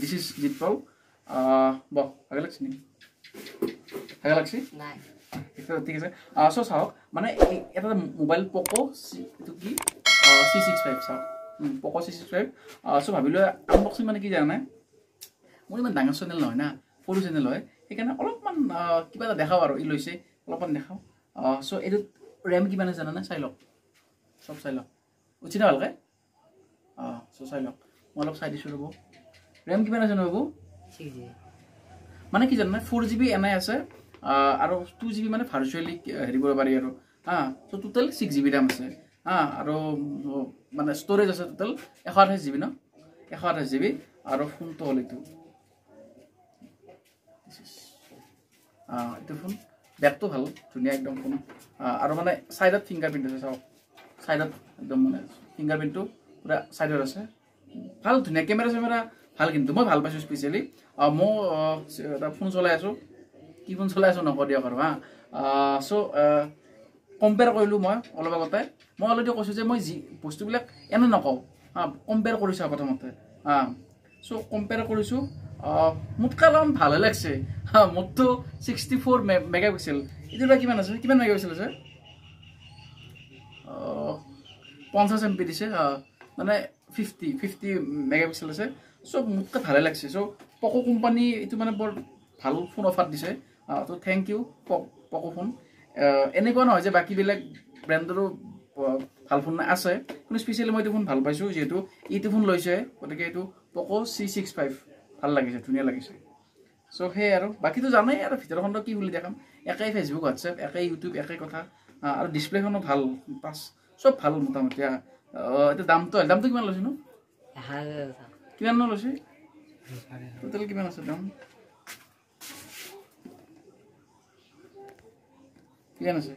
this is জিতপল বহ ভাগে লাগছে নি ভাগে লাগছে নাই ঠিক আছে সো চাওক মানে এটা মোবাইল পকো এইটো কি C65 চাওক পকো C65 সো ভাবিলো আনবক্সিং মানে কি জানা মোৰ ইমান ডাঙৰ চেনেল নহয় না সৰু চেনেল হয় সেইকাৰণে অলপমান কিবা এটা দেখাও আৰু ই লৈছে অলপমান দেখাও সো এইটো ৰেম কিমান আছে জানানে চাই লওক সব চাই লওক উঠি না ভালকে সো চাই লওক মই অলপ চাই দিছোঁ ৰ'ব ৰেম কিমান আছে ন বাবু 6GB মানে কি জানা 4GB এনাই আছে আৰু 2GB মানে ভাৰ্চুৱেলি হেৰি কৰিব পাৰি আৰু সো টোটেল 6GB ৰেম আছে আৰু মানে ষ্ট'ৰেজ আছে টোটেল 128GB ন 128GB আৰু ফোনটো হ'ল এইটো এইটো ফোন বেকটো ভাল ধুনীয়া একদম ফোন আৰু মানে চাইডত ফিংগাৰপ্ৰিণ্ট আছে চাওক চাইডত একদম মানে ফিংগাৰপ্ৰিণ্টটো পুৰা চাইডত আছে ভাল ধুনীয়া কেমেৰা ভাল কিন্তু মই ভাল পাইছোঁ স্পেচিয়েলি মই এটা ফোন চলাই আছোঁ কি ফোন চলাই আছোঁ নকওঁ দিয়ক আৰু চ' কম্পেয়াৰ কৰিলোঁ মই অলপ আগতে মই অলৰেডি কৈছোঁ যে মই যি বস্তুবিলাক এনে নকওঁ কম্পেয়াৰ কৰিছোঁ প্ৰথমতে চ' কম্পেয়াৰ কৰিছোঁ মোতকৈ অলপমান ভালে লাগছে মোৰতো 64 মেগাপিক্সেল এইটোৰ পৰা কিমান মেগাপিক্সেল আছে 50 MP দিছে মানে 50 মেগাপিক্সেল আছে চ' মোতকৈ ভালে লাগছে চ' পকো কোম্পানী এইটো মানে বৰ ভাল ফোন অফাৰ দিছে তো থেংক ইউ পকো ফোন এনেকুৱা নহয় যে বাকীবিলাক ব্ৰেণ্ডৰো ভাল ফোন আছে কিন্তু স্পেচিয়েলি মই এইটো ফোন ভাল পাইছোঁ যিহেতু এইটো ফোন লৈছে গতিকে এইটো পকো C65 ভাল লাগিছে ধুনীয়া লাগিছে চ' সেই আৰু বাকীটো জানাই আৰু ভিতৰখনটো কি বুলি দেখাম একেই ফেচবুক হোৱাটছএপ একেই ইউটিউব একেই কথা আৰু ডিছপ্লেখনো ভাল চব ভাল মোটামুটি এতিয়া দামটো কিমান লৈছে নো কিমান লৈছে টোটেল কিমান আছে দাম কিমান আছে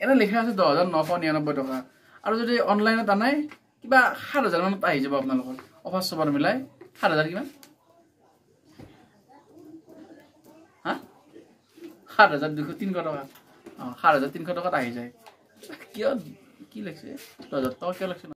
এনে লিখা আছে 10,999 টকা আৰু যদি অনলাইনত আনাই কিবা 7,000 মানত আহি যাব আপোনালোকৰ অফাৰ চফাৰ মিলাই 7,000 কিমান 7,200 টকা 7,300 টকাত আহি যায় কিয় কি লাগিছে 10,000 টকা কিয় লাগিছে